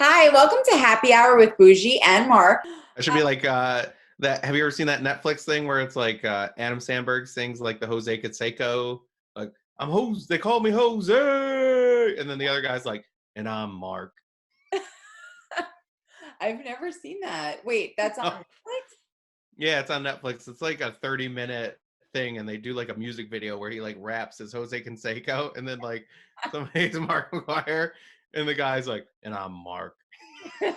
Hi, welcome to Happy Hour with Bougie and Mark. I should be like that. Have you ever seen that Netflix thing where it's like Adam Sandberg sings like the Jose Canseco, like I'm Jose, they call me Jose, and then the other guy's like, and I'm Mark. I've never seen that. Wait, that's on Oh, Netflix? yeah, it's on Netflix. It's like a 30-minute thing, and they do like a music video where he like raps as Jose Canseco, and then like somebody's Mark McGuire, and the guy's like, and I'm Mark. I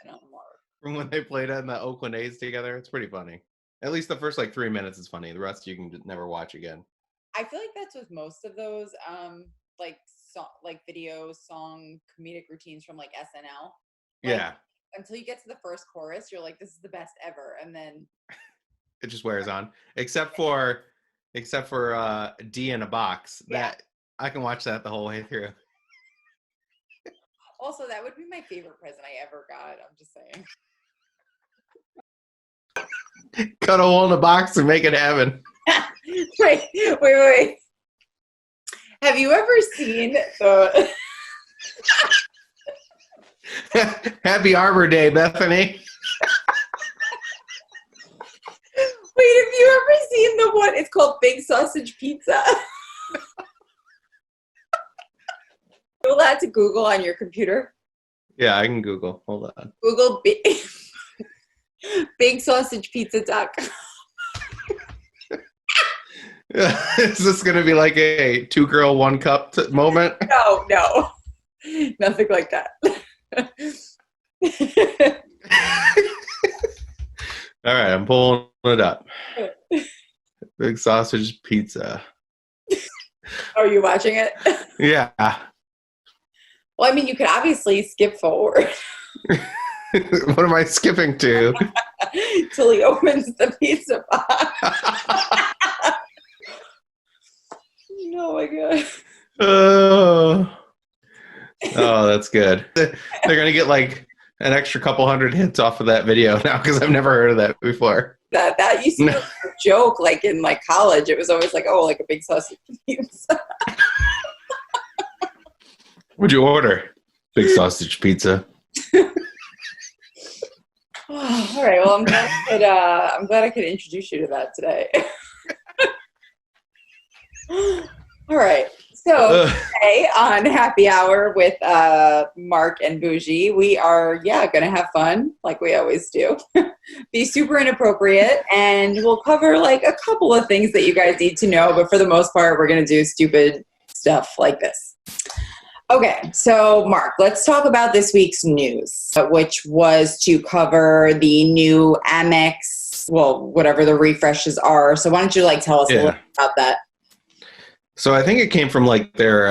don't know. From when they played it in the Oakland A's together, it's pretty funny. At least the first like 3 minutes is funny. The rest you can just never watch again. I feel like that's with most of those like like video song comedic routines from like SNL. Like Yeah, until you get to the first chorus, you're like, this is the best ever. And then it just wears on. Except for D in a box. yeah. That I can watch that the whole way through. Also, that would be my favorite present I ever got. I'm just saying. Cut a hole in the box and make it happen. Wait. Have you ever seen the Happy Arbor Day, Bethany. Wait, have you ever seen the one? It's called Big Sausage Pizza. You're allowed to Google on your computer. Yeah, I can Google. Hold on. Google BigSausagePizza.com. Is this going to be like a 2 girl 1 cup moment? No, nothing like that. All right, I'm pulling it up. Big sausage pizza. Are you watching it? Yeah. Well, I mean, you could obviously skip forward What am I skipping to? till he opens the pizza box. Oh my god. Oh, that's good. They're going to get like an extra couple hundred hits off of that video now because I've never heard of that before. That used to be a joke, like in like college. It was always like, oh, like a big sausage pizza. What'd you order? Big sausage pizza. All right. Well, I'm glad I could introduce you to that today. All right. So today on Happy Hour with Mark and Bougie, we are going to have fun like we always do. Be super inappropriate, and we'll cover like a couple of things that you guys need to know. But for the most part, we're going to do stupid stuff like this. Okay, so Mark, let's talk about this week's news, which was to cover the new Amex, well, whatever the refreshes are. So why don't you like tell us a little bit about that? So I think it came from like their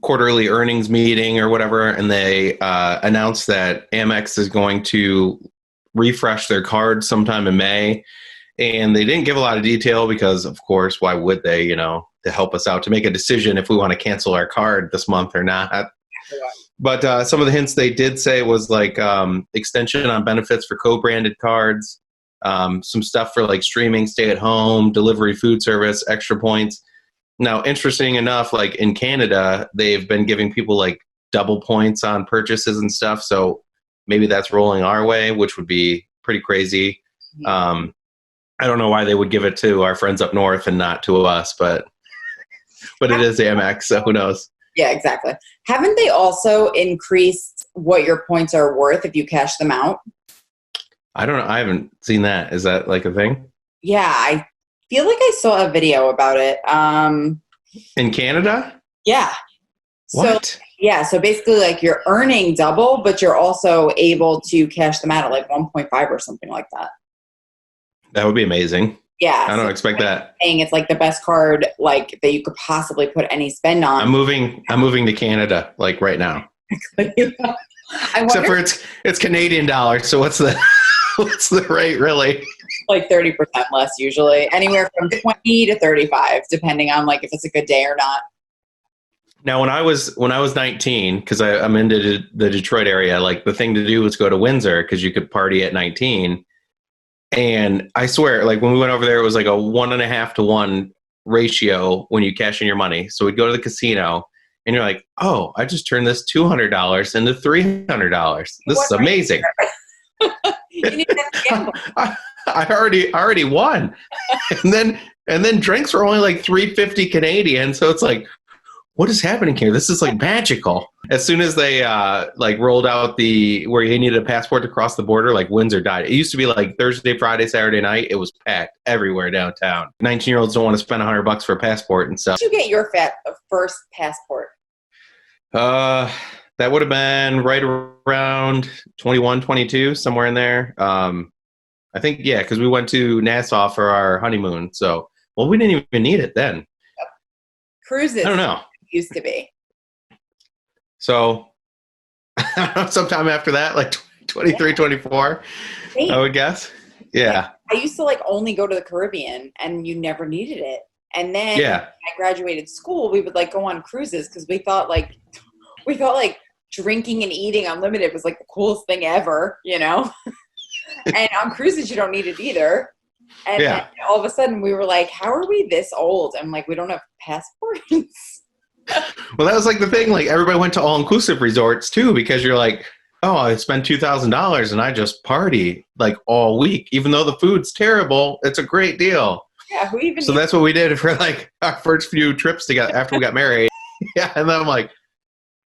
quarterly earnings meeting or whatever, and they announced that Amex is going to refresh their cards sometime in May. And they didn't give a lot of detail because, of course, why would they, to help us out to make a decision if we want to cancel our card this month or not. But some of the hints they did say was like extension on benefits for co-branded cards, some stuff for like streaming, stay at home, delivery, food service, extra points. Now, interesting enough, like in Canada, they've been giving people like double points on purchases and stuff. So maybe that's rolling our way, which would be pretty crazy. I don't know why they would give it to our friends up north and not to us, but it is Amex, so who knows? Yeah, exactly. Haven't they also increased what your points are worth if you cash them out? I don't know. I haven't seen that. Is that like a thing? Yeah, I feel like I saw a video about it. In Canada? Yeah. What? So, yeah, so basically like you're earning double, but you're also able to cash them out at like 1.5 or something like that. That would be amazing. Yeah. I don't expect that. It's like the best card like that you could possibly put any spend on. I'm moving to Canada like right now. Except for it's Canadian dollars, so what's the rate really? Like 30% less usually. Anywhere from 20 to 35 depending on like if it's a good day or not. Now when I was 19, because I'm into the Detroit area, like the thing to do was go to Windsor because you could party at 19. And I swear, like when we went over there, it was like a 1.5 to 1 ratio when you cash in your money. So we'd go to the casino and you're like, oh, I just turned this $200 into $300. This is amazing. You need to gamble. I already won. and then drinks were only like $3.50 Canadian. So it's like, what is happening here? This is like magical. As soon as they like rolled out where you needed a passport to cross the border, like Windsor died. It used to be like Thursday, Friday, Saturday night. It was packed everywhere downtown. 19-year-olds don't want to spend $100 for a passport and stuff. Did you get your first passport? That would have been right around 21, 22, somewhere in there. I think, yeah, because we went to Nassau for our honeymoon. So, well, we didn't even need it then. Yep. Cruises. I don't know. Used to be. So, sometime after that, like 23, 24, I would guess. Yeah. I used to like only go to the Caribbean and you never needed it. And then when I graduated school, we would like go on cruises because we thought like drinking and eating unlimited was like the coolest thing ever, you know? And on cruises, you don't need it either. And then all of a sudden we were like, how are we this old? I'm like, we don't have passports. Well, that was like the thing. Like everybody went to all-inclusive resorts too, because you're like, oh, I spent $2,000 and I just party like all week. Even though the food's terrible, it's a great deal. Yeah, who even? So that's what we did for like our first few trips together after we got married. Yeah, and then I'm like,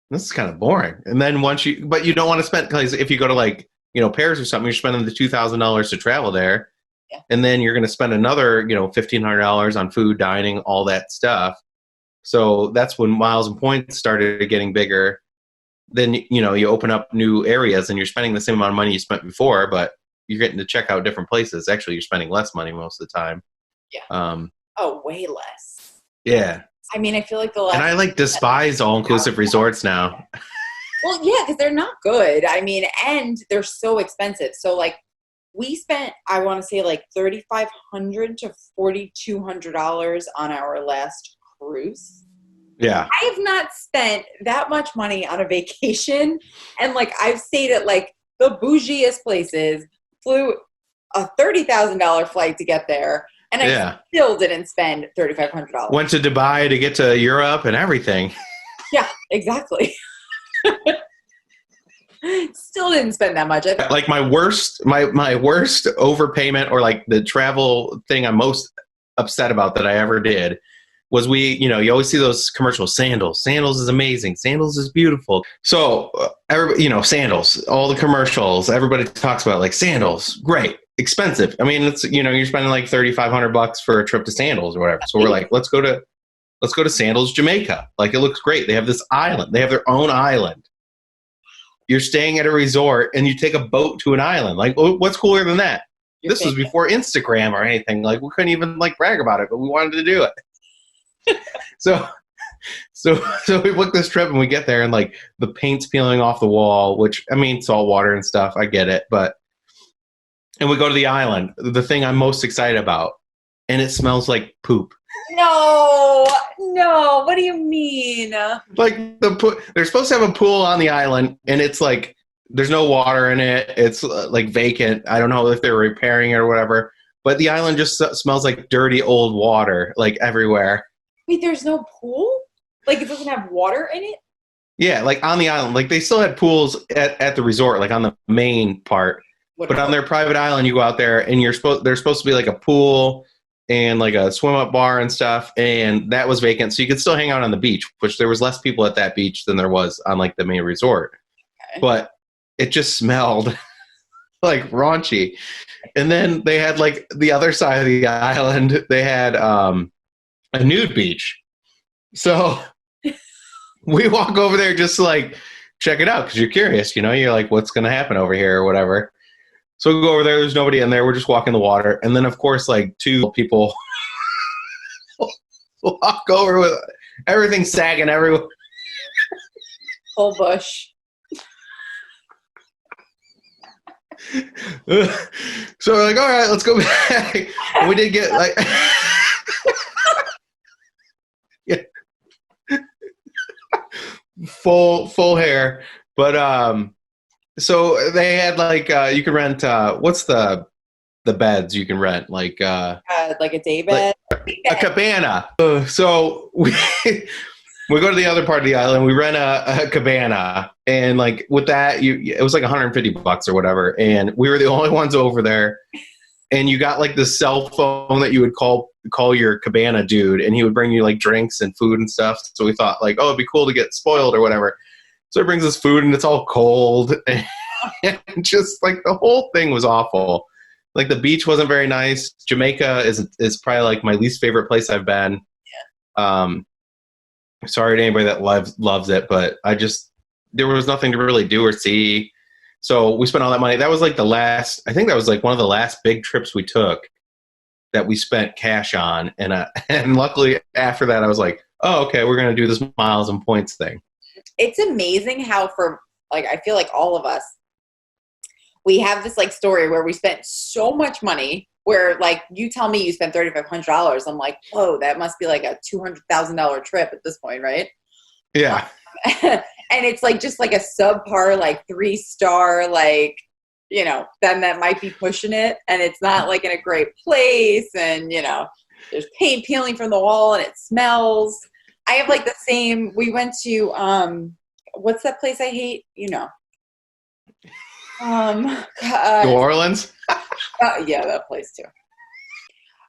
this is kind of boring. And then but you don't want to spend, because if you go to like, you know, Paris or something, you're spending the $2,000 to travel there. Yeah. And then you're going to spend another, you know, $1,500 on food, dining, all that stuff. So that's when miles and points started getting bigger. Then, you know, you open up new areas and you're spending the same amount of money you spent before, but you're getting to check out different places. Actually, you're spending less money most of the time. Yeah. Way less. Yeah. I mean, I feel like and I like despise all-inclusive resorts now. Well, yeah, because they're not good. I mean, and they're so expensive. So like we spent, I want to say like $3,500 to $4,200 on our last cruise. Yeah. I have not spent that much money on a vacation. And like I've stayed at like the bougiest places, flew a $30,000 flight to get there. And I still didn't spend $3,500. Went to Dubai to get to Europe and everything. Yeah, exactly. Still didn't spend that much. Like my worst overpayment, or like the travel thing I'm most upset about that I ever did, was you know, you always see those commercials, sandals. Sandals is amazing. Sandals is beautiful. So, you know, sandals, all the commercials, everybody talks about like sandals, great, expensive. I mean, it's, you know, you're spending like $3,500 for a trip to Sandals or whatever. So we're like, let's go to Sandals, Jamaica. Like, it looks great. They have this island. They have their own island. You're staying at a resort and you take a boat to an island. Like, what's cooler than that? This was before Instagram or anything. Like, we couldn't even like brag about it, but we wanted to do it. So we booked this trip and we get there and like the paint's peeling off the wall, which, I mean, salt water and stuff. I get it. And we go to the island, the thing I'm most excited about, and it smells like poop. No. What do you mean? Like they're supposed to have a pool on the island, and it's like there's no water in it. It's like vacant. I don't know if they're repairing it or whatever, but the island just smells like dirty old water, like everywhere. Wait, there's no pool? Like it doesn't have water in it? Yeah, like on the island. Like they still had pools at the resort, like on the main part. But on their private island, you go out there and there's supposed to be like a pool and like a swim up bar and stuff, and that was vacant. So you could still hang out on the beach, which there was less people at that beach than there was on like the main resort. Okay. But it just smelled like raunchy. And then they had like the other side of the island, they had a nude beach. So we walk over there just to like check it out because you're curious, you know, you're like, what's going to happen over here or whatever. So we go over there, there's nobody in there, we're just walking the water. And then, of course, like two people walk over with everything sagging everywhere. Full bush. So we're like, all right, let's go back. And we did get like... yeah. Full hair. But... So they had like you can rent what's the beds you can rent like a day bed, like a cabana. So when We go to the other part of the island. We rent a cabana, and like with that, it was like $150 or whatever. And we were the only ones over there. And you got like the cell phone that you would call your cabana dude, and he would bring you like drinks and food and stuff. So we thought like, oh, it'd be cool to get spoiled or whatever. So he brings us food, and it's all cold, and just like the whole thing was awful. Like the beach wasn't very nice. Jamaica is probably like my least favorite place I've been. Yeah. Sorry to anybody that loves it, but there was nothing to really do or see. So we spent all that money. That was like I think that was like one of the last big trips we took that we spent cash on. And luckily after that, I was like, oh, okay, we're going to do this miles and points thing. It's amazing how I feel like all of us, we have this like story where we spent so much money where like you tell me you spent $3,500. I'm like, whoa, that must be like a $200,000 trip at this point, right? Yeah. And it's like just like a subpar, like 3-star, like, you know, then that might be pushing it. And it's not like in a great place. And, you know, there's paint peeling from the wall and it smells. I have like the same, we went to, what's that place I hate? You know. New Orleans? Yeah, that place too.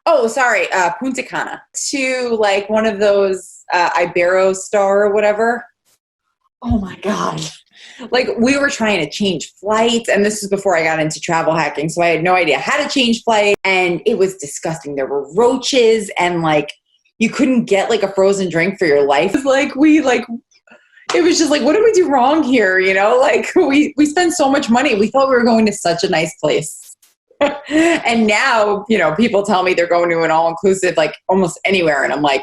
Oh, sorry, Punta Cana. To like one of those Ibero Star or whatever. Oh my God. Like we were trying to change flights, and this is before I got into travel hacking, so I had no idea how to change flights, and it was disgusting. There were roaches, and like you couldn't get like a frozen drink for your life. It was just like, what did we do wrong here? You know, like we spent so much money. We thought we were going to such a nice place. And now, you know, people tell me they're going to an all-inclusive, like almost anywhere. And I'm like,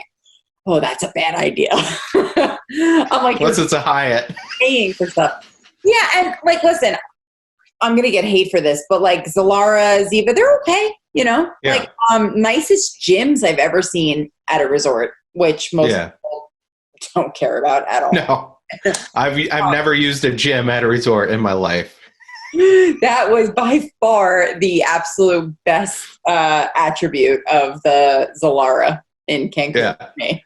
oh, that's a bad idea. I'm like, unless it's a Hyatt. Paying for stuff. Yeah. And like, listen, I'm going to get hate for this, but like Zalara, Ziva, they're okay. You know, yeah. Like nicest gyms I've ever seen at a resort, which most people don't care about at all. No, I've never used a gym at a resort in my life. That was by far the absolute best attribute of the Zalara in Cancun. Yeah. For me.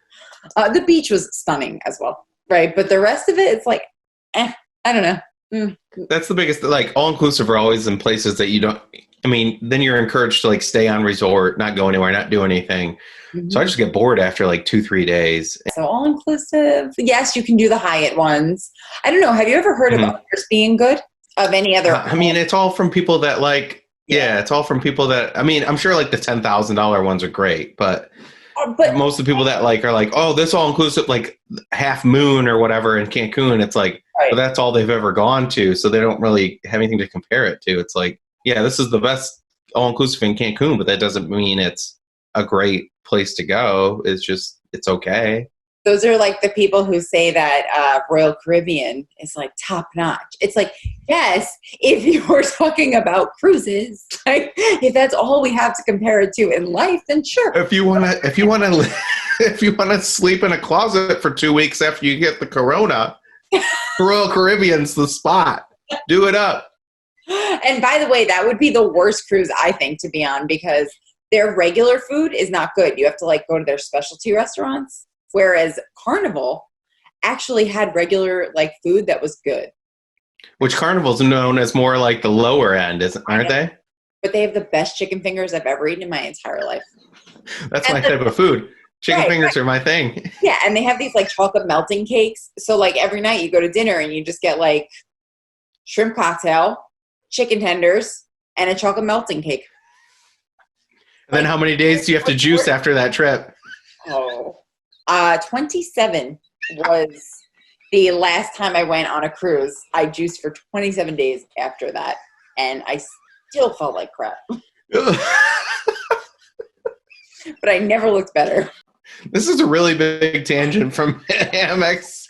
The beach was stunning as well, right? But the rest of it, it's like, I don't know. That's the biggest, like all-inclusive are always in places that you don't, I mean, then you're encouraged to like stay on resort, not go anywhere, not do anything. Mm-hmm. So I just get bored after like 2-3 days. So all-inclusive, yes, you can do the Hyatt ones. I don't know. Have you ever heard of others being good? Of any other? I mean, it's all from people that like, it's all from people that, I mean, I'm sure like the $10,000 ones are great, but most of the people that like are like, oh, this all inclusive, like Half Moon or whatever in Cancun. It's like, well, that's all they've ever gone to. So they don't really have anything to compare it to. It's like, yeah, this is the best all inclusive in Cancun, but that doesn't mean it's a great place to go. It's just, it's okay. Those are like the people who say that Royal Caribbean is like top notch. It's like, yes, if you were talking about cruises, like if that's all we have to compare it to in life, then sure. If you want to sleep in a closet for 2 weeks after you get the corona, Royal Caribbean's the spot. Do it up. And by the way, that would be the worst cruise I think to be on because their regular food is not good. You have to like go to their specialty restaurants. Whereas Carnival actually had regular like food that was good. Which Carnival's known as more like the lower end, aren't they? But they have the best chicken fingers I've ever eaten in my entire life. That's my type of food. Chicken fingers are my thing. Yeah, and they have these like chocolate melting cakes. So like every night you go to dinner and you just get like shrimp cocktail, chicken tenders, and a chocolate melting cake. And then how many days do you have to juice after that trip? 27 was the last time I went on a cruise. I juiced for 27 days after that, and I still felt like crap. But I never looked better. This is a really big tangent from Amex.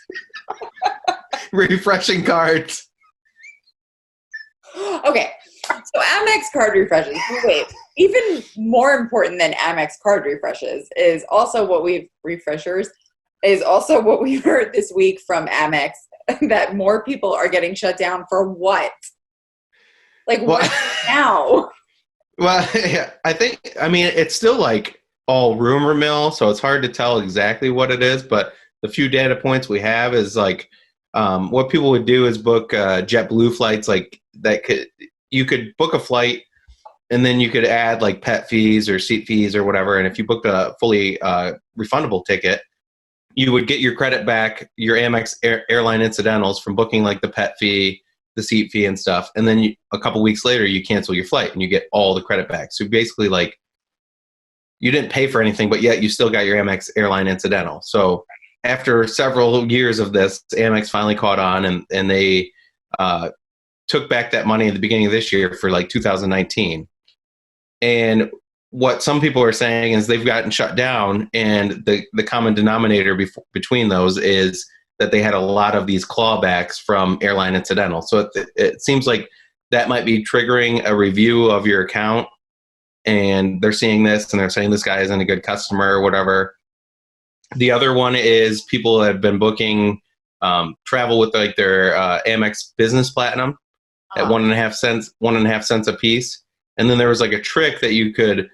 Refreshing cards. Okay, so Amex card refreshes. Wait, even more important than Amex card refreshes is also what we've heard this week from Amex that more people are getting shut down for what? Like what now? Well, yeah, I mean, it's still like all rumor mill, so it's hard to tell exactly what it is, but the few data points we have is like what people would do is book JetBlue flights like that. You could book a flight and then you could add like pet fees or seat fees or whatever. And if you booked a fully refundable ticket, you would get your credit back, your Amex airline incidentals from booking like the pet fee, the seat fee and stuff. And then a couple weeks later, you cancel your flight and you get all the credit back. So basically like you didn't pay for anything, but yet you still got your Amex airline incidental. So after several years of this, Amex finally caught on and they took back that money at the beginning of this year for like 2019. And what some people are saying is they've gotten shut down, and the common denominator between those is that they had a lot of these clawbacks from airline incidental. So it seems like that might be triggering a review of your account, and they're seeing this and they're saying this guy isn't a good customer or whatever. The other one is people have been booking travel with like their Amex Business Platinum at 1.5 cents a piece. And then there was like a trick that you could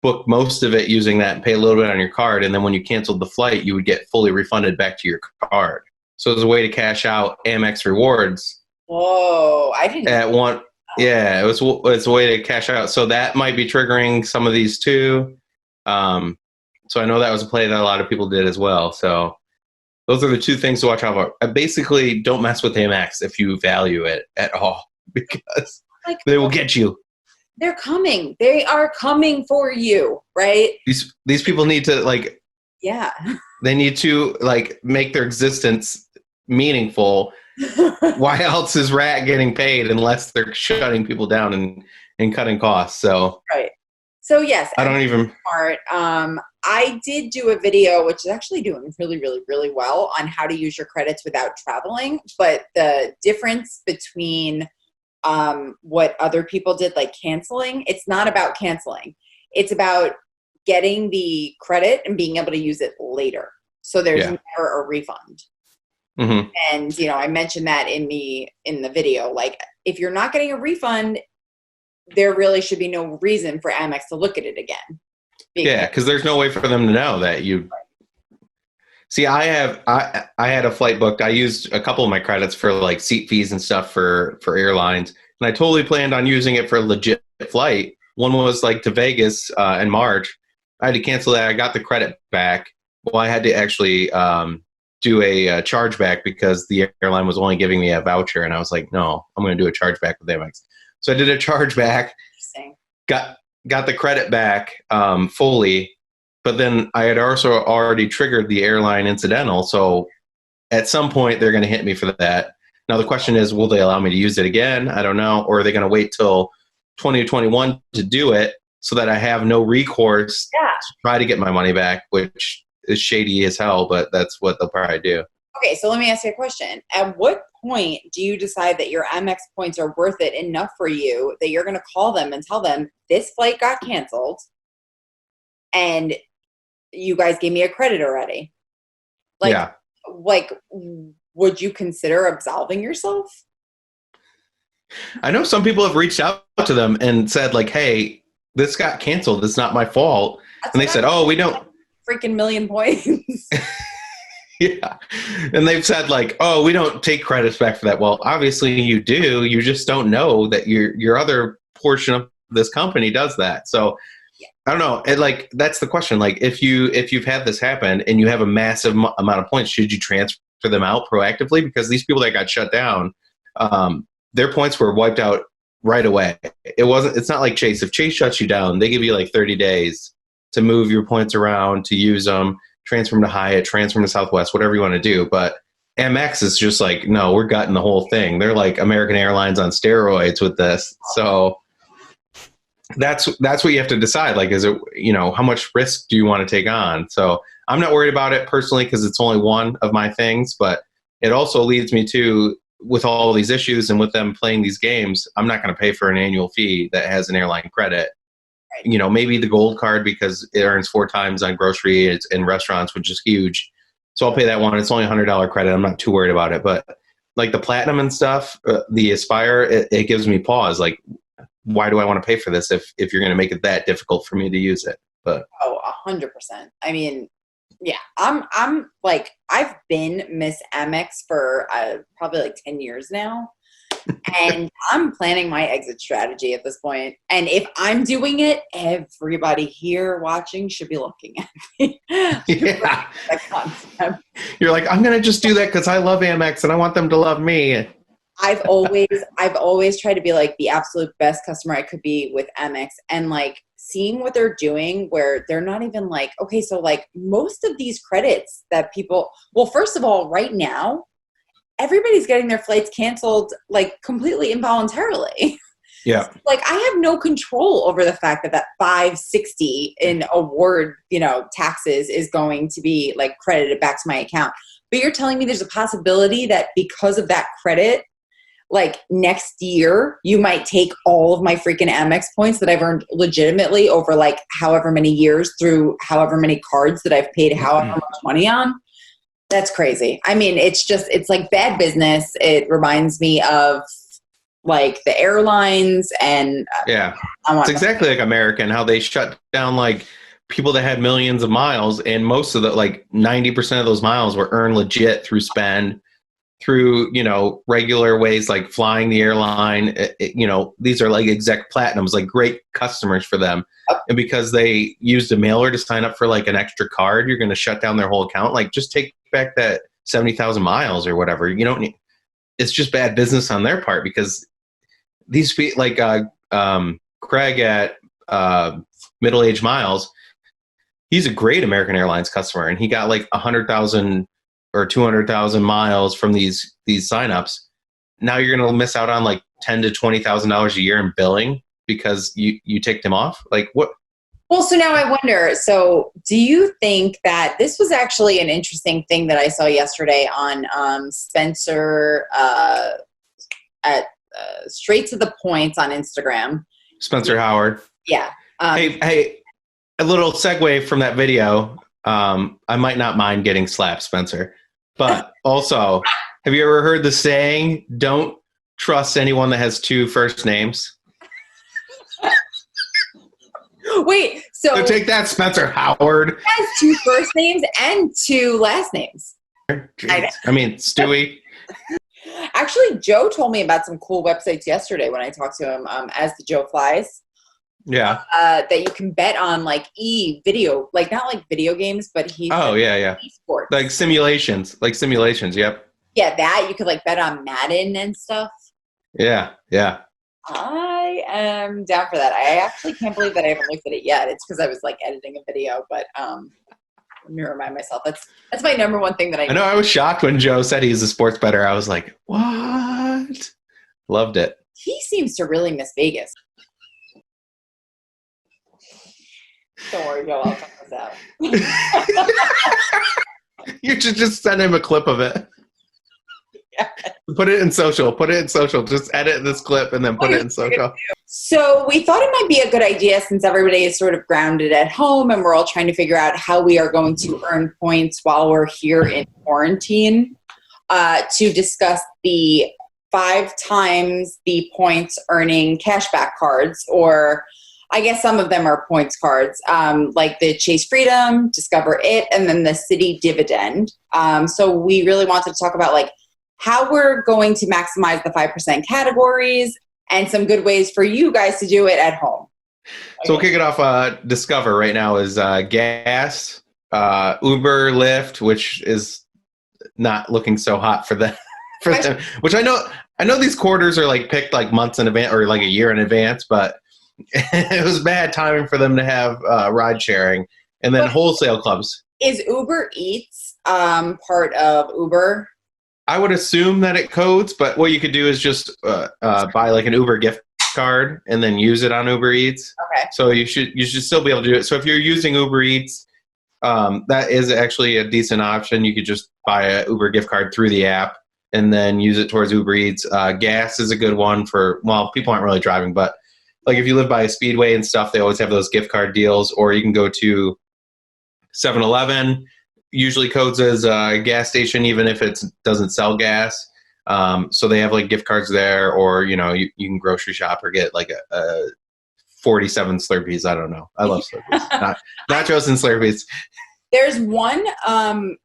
book most of it using that and pay a little bit on your card. And then when you canceled the flight, you would get fully refunded back to your card. So it was a way to cash out Amex rewards. Whoa, I didn't. At one, yeah, it's a way to cash out. So that might be triggering some of these too. So I know that was a play that a lot of people did as well. So those are the two things to watch out for. Basically, don't mess with Amex if you value it at all, because they will get you. They're coming. They are coming for you, right? These people need to like, yeah, they need to like make their existence meaningful. Why else is Rat getting paid unless they're shutting people down and cutting costs? So right. So yes, I don't even smart. I did do a video, which is actually doing really, really, really well on how to use your credits without traveling. But the difference between what other people did, like canceling, it's not about canceling. It's about getting the credit and being able to use it later. So there's never a refund. Mm-hmm. And, you know, I mentioned that in the video, like if you're not getting a refund, there really should be no reason for Amex to look at it again. Because there's no way for them to know that you. See, I had a flight booked. I used a couple of my credits for like seat fees and stuff for airlines, and I totally planned on using it for a legit flight. One was like to Vegas in March. I had to cancel that. I got the credit back. Well, I had to actually do a chargeback because the airline was only giving me a voucher, and I was like, no, I'm going to do a chargeback with Amex. So I did a chargeback. Got the credit back fully. But then I had also already triggered the airline incidental. So at some point, they're going to hit me for that. Now, the question is, will they allow me to use it again? I don't know. Or are they going to wait till 2021 to do it so that I have no recourse to try to get my money back, which is shady as hell, but that's what they'll probably do. Okay, so let me ask you a question. At what point do you decide that your Amex points are worth it enough for you that you're going to call them and tell them this flight got canceled and you guys gave me a credit already? Like, would you consider absolving yourself? I know some people have reached out to them and said like, hey, this got canceled. It's not my fault. And they said, oh, we don't. Freaking million points. Yeah. And they've said like, oh, we don't take credits back for that. Well, obviously you do. You just don't know that your other portion of this company does that. So I don't know. That's the question. Like if you've had this happen and you have a massive amount of points, should you transfer them out proactively? Because these people that got shut down, their points were wiped out right away. It's not like Chase. If Chase shuts you down, they give you like 30 days to move your points around, to use them, transfer them to Hyatt, transfer them to Southwest, whatever you want to do. But Amex is just like, no, we're gutting the whole thing. They're like American Airlines on steroids with this. So that's what you have to decide. Like, is it, how much risk do you want to take on? So I'm not worried about it personally because it's only one of my things, but it also leads me to, with all these issues and with them playing these games, I'm not going to pay for an annual fee that has an airline credit. Maybe the gold card because it earns 4 times on groceries and restaurants, which is huge. So I'll pay that one. It's only $100 credit. I'm not too worried about it. But like the platinum and stuff, the Aspire, it gives me pause. Like, why do I want to pay for this if you're going to make it that difficult for me to use it? But 100%. I mean, Yeah, I'm like, I've been Miss Amex for probably like 10 years now. And I'm planning my exit strategy at this point. And if I'm doing it, everybody here watching should be looking at me. Yeah. That concept. You're like, I'm going to just do that because I love Amex and I want them to love me. I've always tried to be like the absolute best customer I could be with Amex, and like seeing what they're doing where they're not even like, okay, so like most of these credits that people, well, first of all, right now, everybody's getting their flights canceled like completely involuntarily. Yeah. Like I have no control over the fact that $560 in award, taxes is going to be like credited back to my account. But you're telling me there's a possibility that because of that credit, like next year, you might take all of my freaking Amex points that I've earned legitimately over like however many years through however many cards that I've paid however much money on. That's crazy. I mean, it's like bad business. It reminds me of like the airlines and yeah, it's exactly like American, how they shut down like people that had millions of miles, and most of the like 90% of those miles were earned legit through spend, through, regular ways like flying the airline. These are like exec platinums, like great customers for them. And because they used a mailer to sign up for like an extra card, you're going to shut down their whole account. Like just take back that 70,000 miles or whatever. You don't need, it's just bad business on their part, because these people like Craig at Middle-Aged Miles, he's a great American Airlines customer, and he got like 100,000 or 200,000 miles from these signups. Now you're going to miss out on like $10,000 to $20,000 a year in billing because you ticked him off. Like what? Well, so now I wonder, so do you think that this was actually an interesting thing that I saw yesterday on Spencer at Straight to the Points on Instagram? Spencer Howard. Yeah. Hey, a little segue from that video. I might not mind getting slapped, Spencer. But also, have you ever heard the saying, don't trust anyone that has two first names? Wait, so take that, Spencer Howard. He has two first names and two last names. I mean, Stewie. Actually, Joe told me about some cool websites yesterday when I talked to him, as the Joe Flies. Yeah. That you can bet on like video, like not like video games, but esports. Like simulations. Yep. Yeah, that you could like bet on Madden and stuff. Yeah. I am down for that. I actually can't believe that I haven't looked at it yet. It's because I was like editing a video, but let me remind myself. That's my number one thing that I know. I was shocked when Joe said he's a sports bettor. I was like, what? Loved it. He seems to really miss Vegas. Don't worry, Joe. I'll cut this out. You should just send him a clip of it. Yeah. Put it in social. Just edit this clip and then put it in social. So we thought it might be a good idea, since everybody is sort of grounded at home and we're all trying to figure out how we are going to earn points while we're here in quarantine, to discuss the 5 times the points earning cashback cards, or I guess some of them are points cards, like the Chase Freedom, Discover It, and then the City Dividend. So we really wanted to talk about like how we're going to maximize the 5% categories and some good ways for you guys to do it at home. So we'll kick it off. Discover right now is gas, Uber, Lyft, which is not looking so hot for them. Which I know these quarters are like picked like months in advance or like a year in advance, but it was bad timing for them to have ride sharing. And then wholesale clubs. Is Uber Eats part of Uber? I would assume that it codes, but what you could do is just buy like an Uber gift card and then use it on Uber Eats. Okay. So you should still be able to do it. So if you're using Uber Eats, that is actually a decent option. You could just buy an Uber gift card through the app and then use it towards Uber Eats. Gas is a good one for, well, people aren't really driving, but like if you live by a Speedway and stuff, they always have those gift card deals. Or you can go to 7-Eleven, usually codes as a gas station, even if it doesn't sell gas. So they have like gift cards there, or, you can grocery shop or get like a 47 Slurpees. I don't know. I love Slurpees. Nachos and Slurpees. There's one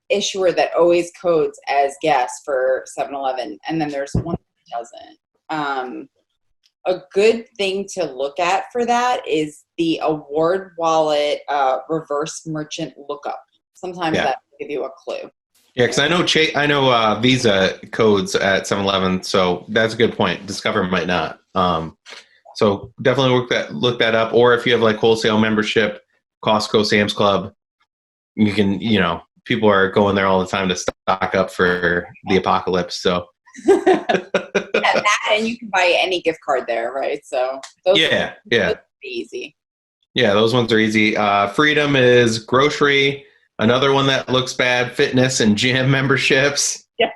issuer that always codes as gas for 7-Eleven, and then there's one that doesn't. A good thing to look at for that is the award wallet reverse merchant lookup. Sometimes that will give you a clue. Yeah, because I know Visa codes at 7-Eleven, so that's a good point. Discover might not. So definitely look that up. Or if you have like wholesale membership, Costco, Sam's Club, you can, people are going there all the time to stock up for the apocalypse. So that, and you can buy any gift card there, right? So those those are easy. Yeah, those ones are easy. Freedom is grocery. Another one that looks bad, fitness and gym memberships. Yes.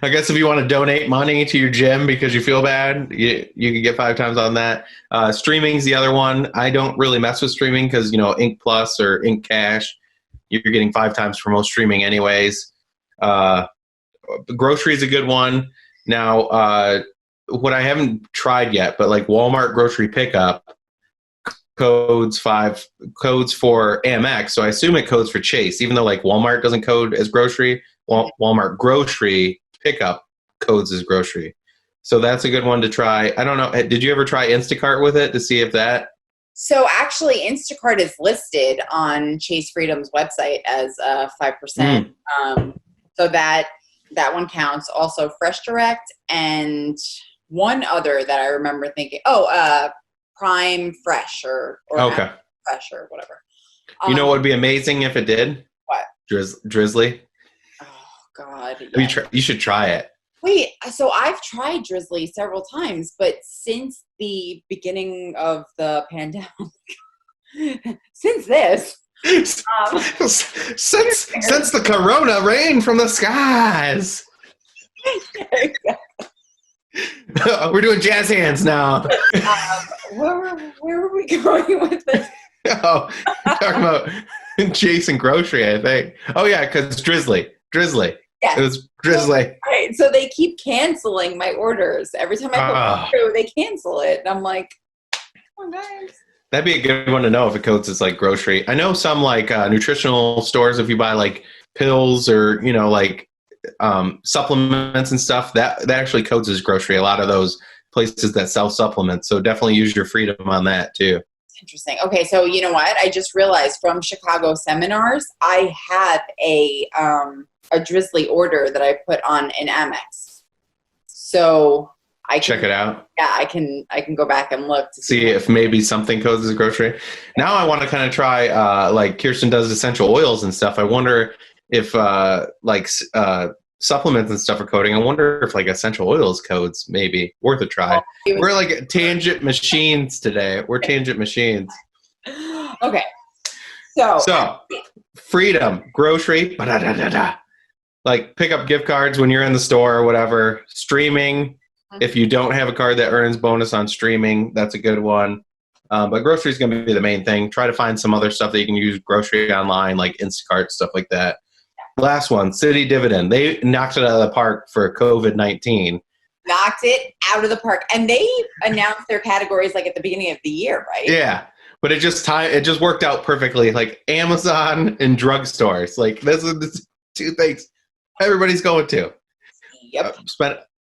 I guess if you want to donate money to your gym because you feel bad, you can get 5 times on that. Streaming's the other one. I don't really mess with streaming because, Ink Plus or Ink Cash, you're getting 5 times for most streaming anyways. Grocery is a good one. Now, what I haven't tried yet, but like Walmart grocery pickup codes for Amex. So I assume it codes for Chase, even though like Walmart doesn't code as grocery. Walmart grocery pickup codes as grocery. So that's a good one to try. I don't know. Did you ever try Instacart with it to see if that? So actually Instacart is listed on Chase Freedom's website as 5%. So that one counts. Also Fresh Direct and one other that I remember thinking, Prime Fresh or okay. Fresh or whatever. You know what would be amazing if it did? What? Drizzly. Oh God. You should try it. Wait, so I've tried Drizzly several times, but since the beginning of the pandemic, since the corona rained from the skies. We're doing jazz hands now. Where were we going with this? Oh, talking about Jason Grocery, I think. Oh yeah, because Drizzly. Yes. It was Drizzly. Right. So they keep canceling my orders. Every time I put through, they cancel it. And I'm like, come on, guys. That'd be a good one to know if it codes as like grocery. I know some like nutritional stores, if you buy like pills or, supplements and stuff, that actually codes as grocery. A lot of those places that sell supplements. So definitely use your freedom on that too. Interesting. Okay. So you know what? I just realized from Chicago seminars, I had a Drizzly order that I put on an Amex. So I check it out. Yeah, I can go back and look to see if maybe something codes as grocery. Now I want to kind of try like Kirsten does essential oils and stuff. I wonder if supplements and stuff are coding. I wonder if like essential oils codes maybe worth a try. We're like tangent machines today. We're tangent machines. Okay. So freedom, grocery, like pick up gift cards when you're in the store or whatever. Streaming, if you don't have a card that earns bonus on streaming, that's a good one. But grocery is going to be the main thing. Try to find some other stuff that you can use grocery online, like Instacart, stuff like that. Last one, City Dividend. They knocked it out of the park for COVID-19. Knocked it out of the park. And they announced their categories like at the beginning of the year, right? Yeah. But it just worked out perfectly. Like Amazon and drugstores. Like those are the 2 things everybody's going to. Yep.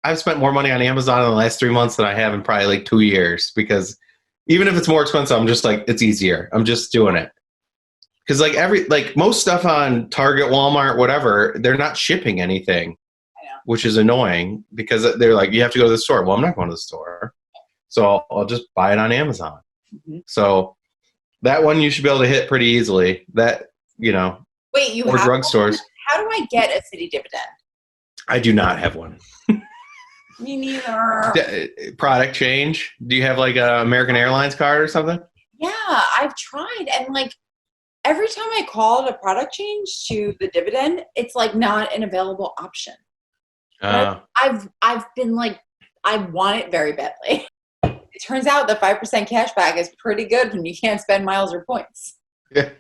I've spent more money on Amazon in the last 3 months than I have in probably like 2 years, because even if it's more expensive, I'm just like, it's easier. I'm just doing it. Because like most stuff on Target, Walmart, whatever, they're not shipping anything, which is annoying because they're like, you have to go to the store. Well, I'm not going to the store, so I'll just buy it on Amazon. Mm-hmm. So that one you should be able to hit pretty easily. That Wait, you or have drugstores. How do I get a City Dividend? I do not have one. Me neither. Product change. Do you have like an American Airlines card or something? Yeah, I've tried, and like every time I call it a product change to the dividend, it's like not an available option. I've been like, I want it very badly. It turns out the 5% cash back is pretty good when you can't spend miles or points. Yeah.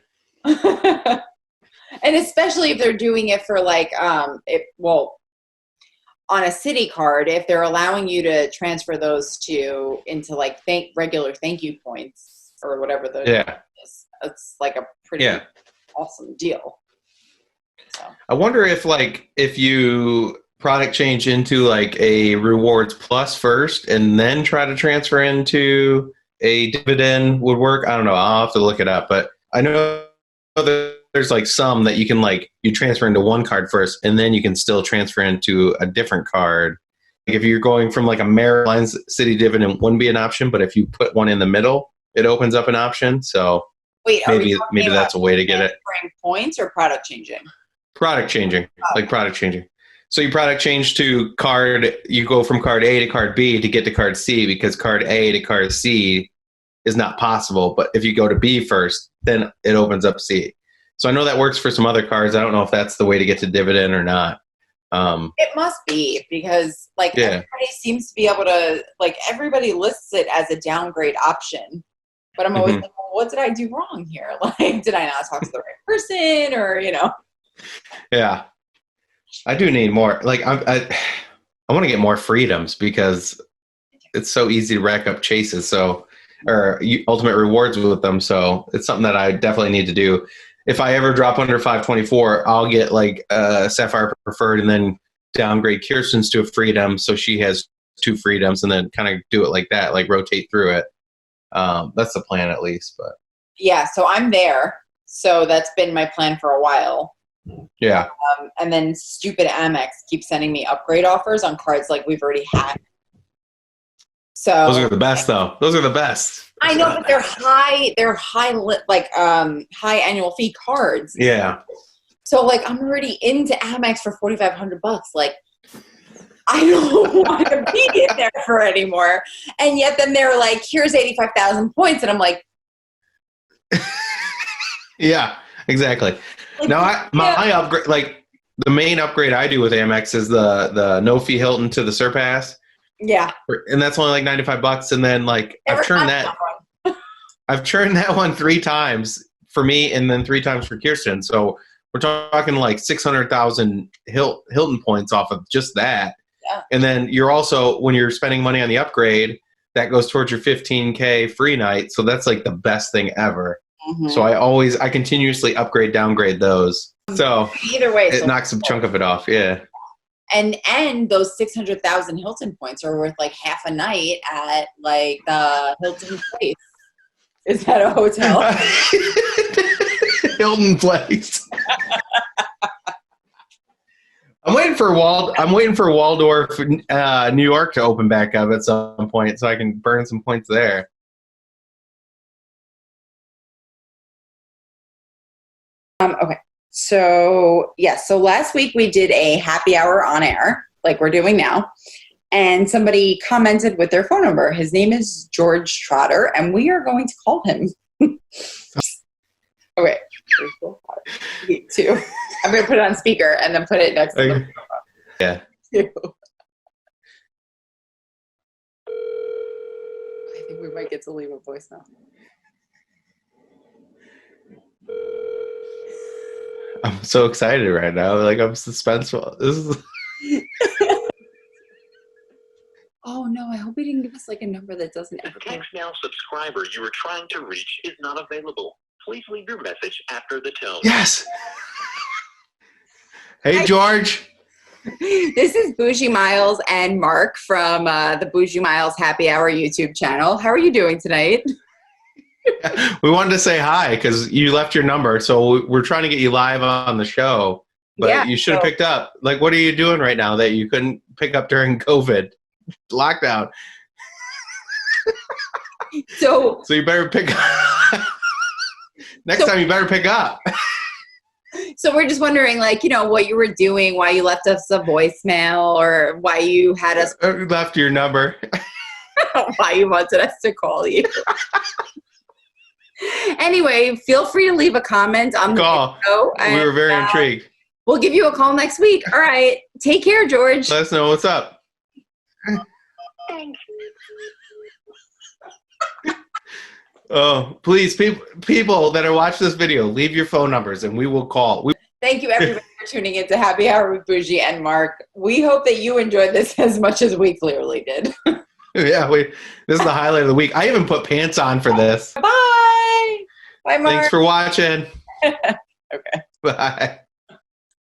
And especially if they're doing it for like, on a city card, if they're allowing you to transfer those into like regular thank you points or whatever those is, It's like a pretty awesome deal. So I wonder if you product change into like a rewards plus first and then try to transfer into a dividend would work. I don't know. I'll have to look it up, but I know that there's like some that you can like you transfer into one card first and then you can still transfer into a different card. Like if you're going from like a Maryland City dividend wouldn't be an option, but if you put one in the middle, it opens up an option. So wait, maybe that's a way to get it. Points or product changing? Product changing, like product changing. So you product change to card, you go from card A to card B to get to card C because card A to card C is not possible. But if you go to B first, then it opens up C. So I know that works for some other cards. I don't know if that's the way to get to dividend or not. It must be because like everybody seems to be able to, like everybody lists it as a downgrade option. But I'm always like, well, what did I do wrong here? Like, did I not talk to the right person or, you know? Yeah. I do need more. Like I want to get more freedoms because it's so easy to rack up chases. So, or ultimate rewards with them. So it's something that I definitely need to do. If I ever drop under 524, I'll get like Sapphire Preferred and then downgrade Kirsten's to a freedom. So she has 2 freedoms and then kind of do it like that, like rotate through it. That's the plan at least, but yeah. So I'm there. So that's been my plan for a while. Yeah. And then stupid Amex keeps sending me upgrade offers on cards like we've already had. So those are the best though. Those are the best. I know, but they're high annual fee cards. Yeah. So like I'm already into Amex for $4,500. Like I don't want to be in there for anymore. And yet then they're like, here's 85,000 points. And I'm like, yeah, exactly. Now, my upgrade, like the main upgrade I do with Amex is the no fee Hilton to the Surpass. Yeah, and that's only like $95. And then like I've churned that one 3 times for me, and then 3 times for Kirsten. So we're talking like 600,000 Hilton points off of just that. Yeah. And then you're also when you're spending money on the upgrade, that goes towards your 15K free night. So that's like the best thing ever. Mm-hmm. So I continuously upgrade, downgrade those. So either way, it knocks a chunk of it off. Yeah. And those 600,000 Hilton points are worth like half a night at like the Hilton Place. Is that a hotel? Hilton Place. I'm waiting for Waldorf, New York to open back up at some point so I can burn some points there. Okay. So, so last week we did a happy hour on air, like we're doing now. And somebody commented with their phone number. His name is George Trotter, and we are going to call him. Okay. Me too. I'm going to put it on speaker and then put it next to the phone. Yeah. I think we might get to leave a voicemail. I'm so excited right now. Like I'm suspenseful. This is. Oh no! I hope he didn't give us like a number that doesn't. The text now subscriber you were trying to reach is not available. Please leave your message after the tone. Yes. Hey George. This is Bougie Miles and Mark from the Bougie Miles Happy Hour YouTube channel. How are you doing tonight? We wanted to say hi because you left your number, so we're trying to get you live on the show. But you should have picked up. Like, what are you doing right now that you couldn't pick up during COVID lockdown? So you better pick up. Next time you better pick up. So we're just wondering, like, what you were doing, why you left us a voicemail, or why you had us left your number. Why you wanted us to call you. Anyway, feel free to leave a comment on the video. We were very intrigued. We'll give you a call next week. All right. Take care, George. Let us know what's up. Thanks. Oh, please, people that are watching this video, leave your phone numbers and we will call. Thank you, everybody, for tuning in to Happy Hour with Bougie and Mark. We hope that you enjoyed this as much as we clearly did. Yeah, this is the highlight of the week. I even put pants on for this. Bye. Bye, Mark. Thanks for watching. Okay. Bye.